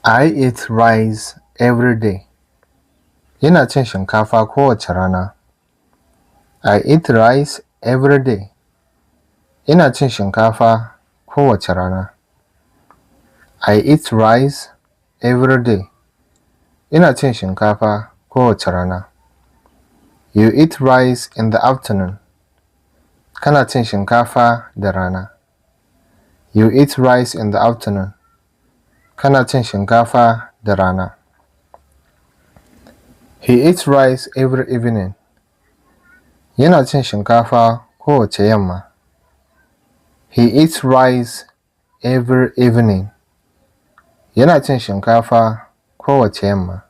I eat rice every day. Ina cin shinkafa kowace rana. I eat rice every day. Ina cin shinkafa kowace rana. I eat rice every day. Ina cin shinkafa kowace rana. You eat rice in the afternoon. Kana cin shinkafa da rana. You eat rice in the afternoon. Kana cin shinkafa da rana. He eats rice every evening. Yana cin shinkafa kowace yamma. He eats rice every evening. Yana cin shinkafa kowace yamma.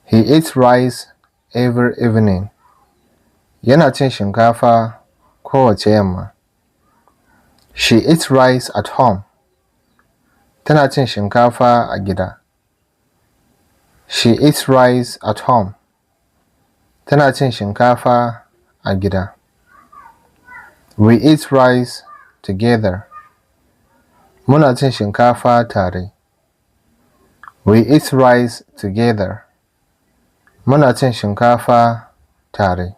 He eats rice every evening. Yana cin shinkafa kowace yamma. She eats rice at home. Tana cin shinkafa a gida. She eats rice at home. Tana cin shinkafa a gida. We eat rice together. Muna cin shinkafa tare. We eat rice together. Muna cin shinkafa tare.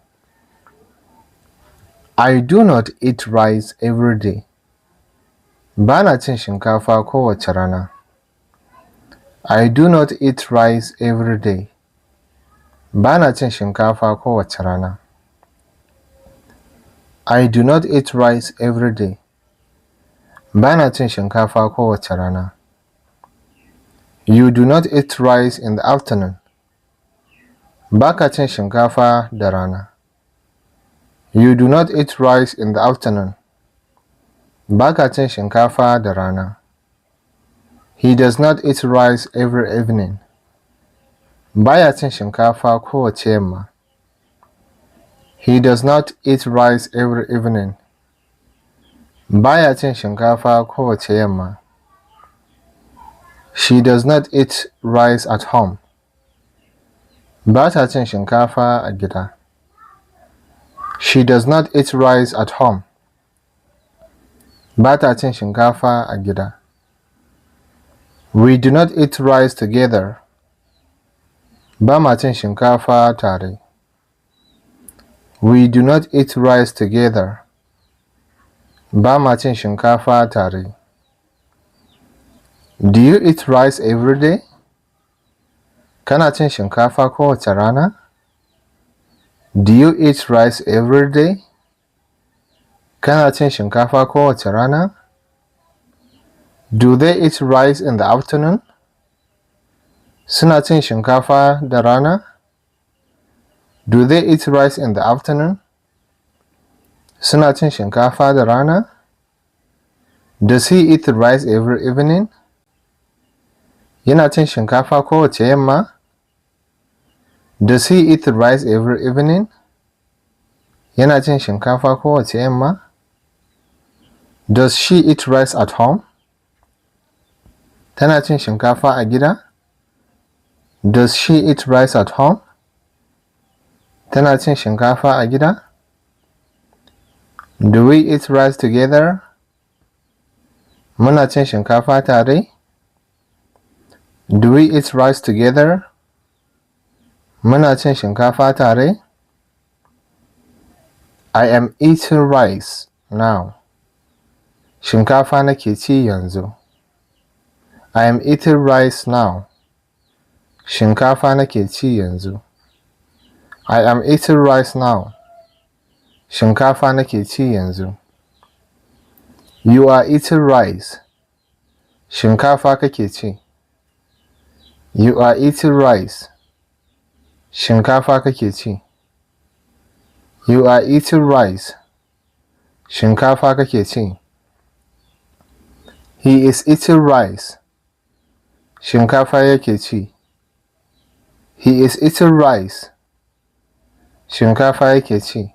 I do not eat rice every day. Bana cin shinkafa kowace rana. I do not eat rice every day. Bana cin shinkafa kowace rana. I do not eat rice every day. Bana cin shinkafa kowace rana. You do not eat rice in the afternoon. Baka cin shinkafa da rana. You do not eat rice in the afternoon. Baka cin shinkafa da rana. He does not eat rice every evening. Baya cin shinkafa kowace yamma. He does not eat rice every evening. Baya cin shinkafa kowace yamma. She does not eat rice at home. Bata cin shinkafa a gida. She does not eat rice at home. Bata cin shinkafa a gida. We do not eat rice together. Ba ma cin shinkafa tare. We do not eat rice together. Ba ma cin shinkafa tare. Do you eat rice every day? Kana cin shinkafa kowace rana? Do you eat rice every day? Kana cin shinkafa kowace rana? Do they eat rice in the afternoon? Suna cin shinkafa da rana? Do they eat rice in the afternoon? Suna cin shinkafa da rana? Does he eat rice every evening? Yana cin shinkafa kowace yamma? Does he eat rice every evening? Yana cin shinkafa kowace yamma? Does she eat rice at home? Tana cin shinkafa a gida? Does she eat rice at home? Tana cin shinkafa a gida? Do we eat rice together? Muna cin shinkafa tare? Do we eat rice together? Muna cin shinkafa tare? I am eating rice now. Shinkafa nake ci yanzu. I am eating rice now. Shinkafa nake ci yanzu. I am eating rice now. Shinkafa nake ci yanzu. You are eating rice. Shinkafa kake ci. You are eating rice. Shinkafa kake ci. You are eating rice. Shinkafa kake ci. He is eating rice. Shinkafa yake ci. He is eating rice. Shinkafa yake ci.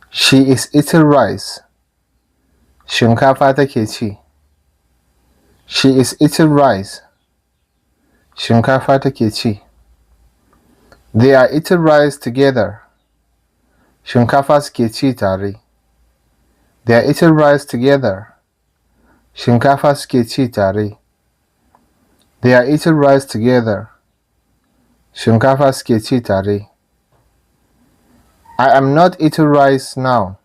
She is eating rice. Shinkafa take ci. She is eating rice. Shinkafa take ci. They are eating rice together. Shinkafa suke ci tare. They are eating rice together. Shinkafa suke ci tare. They are eating rice together. Shinkafa suke ci tare. I am not eating rice now.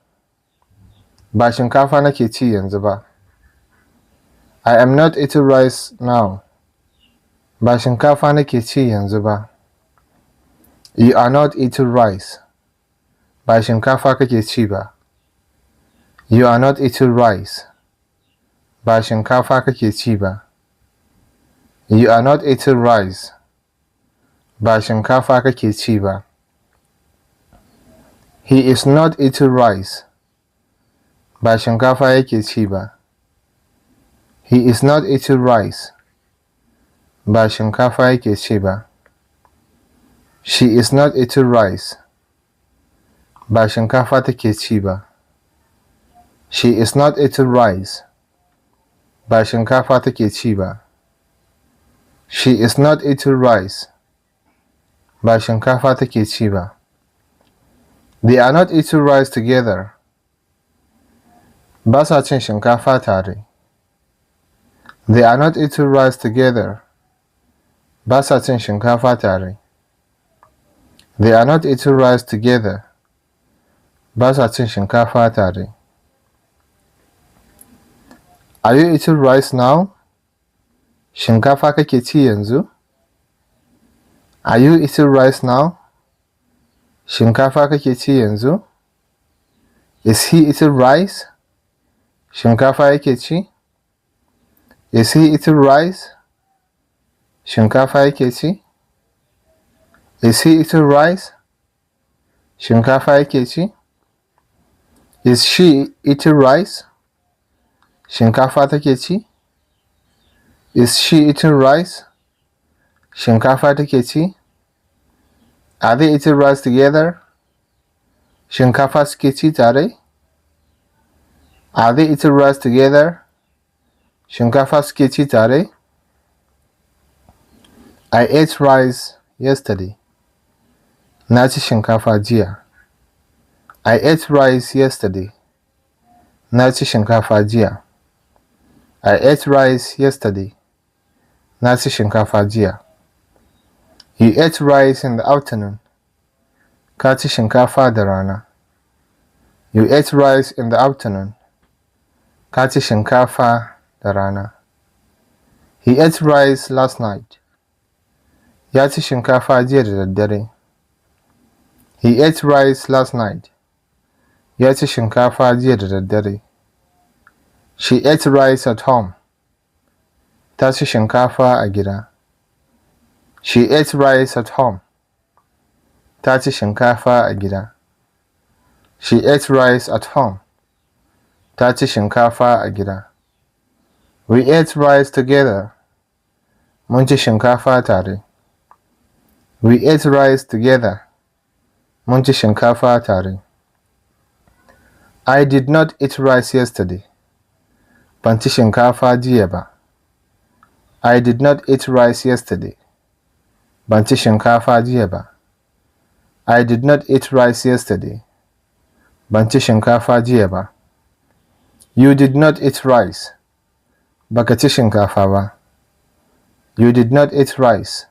Ba shinkafa nake ci yanzu ba. I am not eating rice now. Ba shinkafa nake ci yanzu ba. You are not eating rice. Ba shinkafa kake ci ba. You are not eating rice. Ba shinkafa kake ci ba. You are not eating rice. Ba shinkafa kake ci ba. He is not eating rice. Ba shinkafa yake ci ba. He is not eating rice. Ba shinkafa yake ci ba. She is not eating rice. Ba shinkafa take ci ba. She is not eating rice. Ba shinkafa take ci ba. She is not eating rice. Ba shinkafa take ci ba. They are not eating rice together. Ba sa cin shinkafa tare. They are not eating rice together. Ba sa cin shinkafa tare. They are not eating rice together. Ba sa cin shinkafa tare. Are you eating rice now? Shinkafa kake ci yanzu? Are you eating rice now? Shinkafa kake ci yanzu? Is he eating rice? Shinkafa yake ci? Is he eating rice? Shinkafa yake ci? Is he eating rice? Shinkafa yake ci? Is she eating rice? Shinkafa take ci? Is she eating rice? Shinkafa take ci? Are they eating rice together? Shinkafa suke ci tare? Are they eating rice together? Shinkafa suke ci tare? I ate rice yesterday. Na ci shinkafa jiya. I ate rice yesterday. Na ci shinkafa jiya. I ate rice yesterday. Na ci shinkafa jiya. You ate rice in the afternoon. Ka ci shinkafa da rana. You ate rice in the afternoon. Ka ci shinkafa da rana. He ate rice last night. Ya ci shinkafa jiya da daddare. He ate rice last night. Ya ci shinkafa jiya da daddare. She ate rice at home. Ta ci shinkafa a gida. She ate rice at home. Ta ci shinkafa a gida. She ate rice at home. Ta ci shinkafa a gida. We ate rice together. Mun ci shinkafa tare. We ate rice together. Mun ci shinkafa tare. I did not eat rice yesterday. Ban ci shinkafa jiya ba. I did not eat rice yesterday. Ban ci shinkafa jiya ba. I did not eat rice yesterday. Ban ci shinkafa jiya ba. You did not eat rice. Baka ci shinkafa ba. You did not eat rice.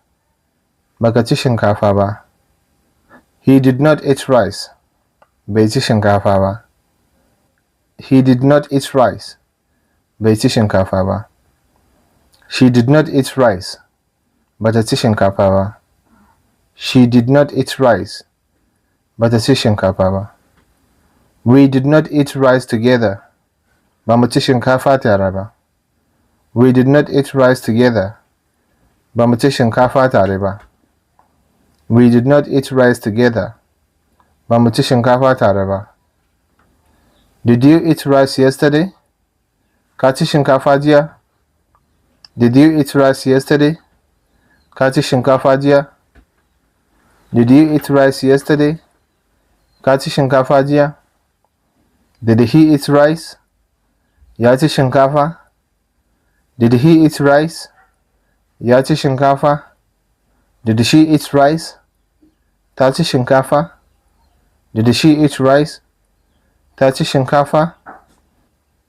Baka ci shinkafa ba. He did not eat rice. Bai ci shinkafa ba. He did not eat rice. Bai ci shinkafa ba. She did not eat rice. Bata ci shinkafa ba. She did not eat rice. Bata ci shinkafa ba. We did not eat rice together. Ba mu ci shinkafa tare ba. We did not eat rice together. Ba mu ci shinkafa tare ba. We did not eat rice together. Ba mu ci shinkafa tare ba. Did you eat rice yesterday? Ka ci shinkafa jiya? Did you eat rice yesterday? Ka ci shinkafa jiya? Did you eat rice yesterday? Ka ci shinkafa jiya? Did he eat rice? Ya ci shinkafa? Did he eat rice? Ya ci shinkafa? Did she eat rice? Ta ci shinkafa? Did she eat rice? Ta ci shinkafa?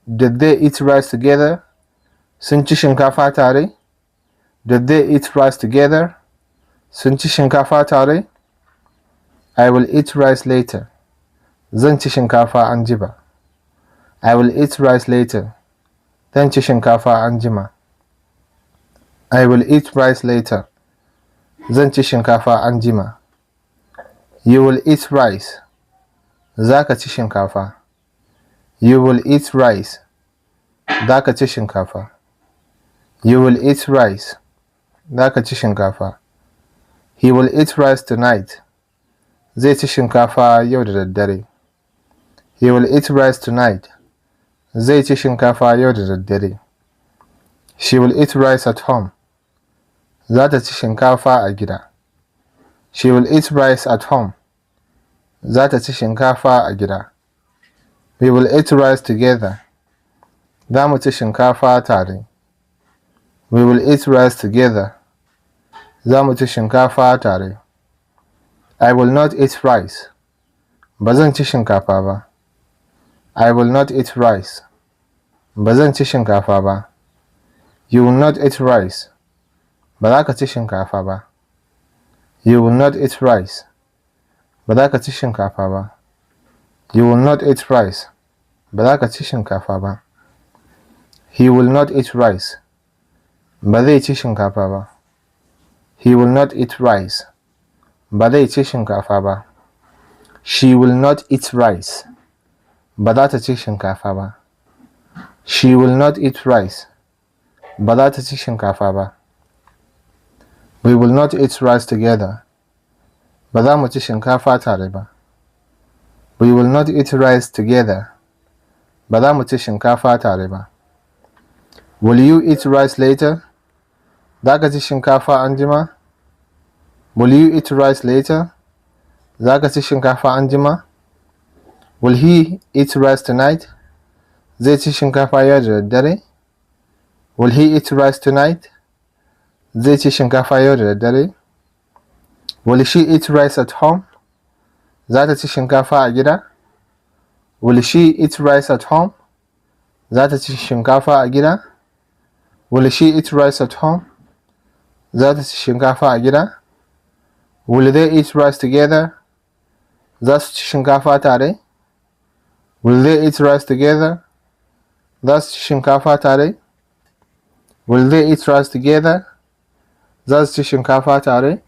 Did they eat rice together? Sun ci shinkafa tare? Did they eat rice together? Sun ci shinkafa tare? I will eat rice later. Zan ci shinkafa anjima. I will eat rice later. Zan ci shinkafa anjima. I will eat rice later. Zan ci shinkafa anjima. You will eat rice. Zaka ci shinkafa. You will eat rice. Zaka ci shinkafa. You will eat rice. Zaka ci shinkafa. He will eat rice tonight. Zai ci shinkafa yau da daddare. He will eat rice tonight. Zai ci shinkafa yau da daddare. She will eat rice at home. Za ta ci shinkafa a gida. She will eat rice at home. Za ta ci shinkafa a gida. We will eat rice together. Za mu ci shinkafa tare. We will eat rice together. Za mu ci shinkafa tare. I will not eat rice. Ba zan ci shinkafa ba. I will not eat rice. Ba zan ci shinkafa ba. You will not eat rice. Ba za ka ci shinkafa ba. You will not eat rice. Ba za ka ci shinkafa ba. You will not eat rice. Ba za ka ci shinkafa ba. He will not eat rice. Ba zai ci shinkafa ba. He will not eat rice. Ba zai ci shinkafa ba. She will not eat rice. Ba za ta ci shinkafa ba. She will not eat rice. Ba za ta ci shinkafa ba. We will not eat rice together. Ba za mu ci shinkafa tare ba. We will not eat rice together. Ba za mu ci shinkafa tare ba. Will you eat rice later? Za ka ci shinkafa anjima? Will you eat rice later? Za ka ci shinkafa anjima? Will he eat rice tonight? Zai ci shinkafa yau da daddare? Will he eat rice tonight? Zai ci shinkafa yau da daddare? Will she eat rice at home? Za ta ci shinkafa a gida? Will she eat rice at home? Za ta ci shinkafa a gida? Will she eat rice at home? Za ta ci shinkafa a gida? Will they eat rice together? Za su ci shinkafa tare? Will they eat rice together? Za su ci shinkafa tare? Will they eat rice together? Za su ci shinkafa tare?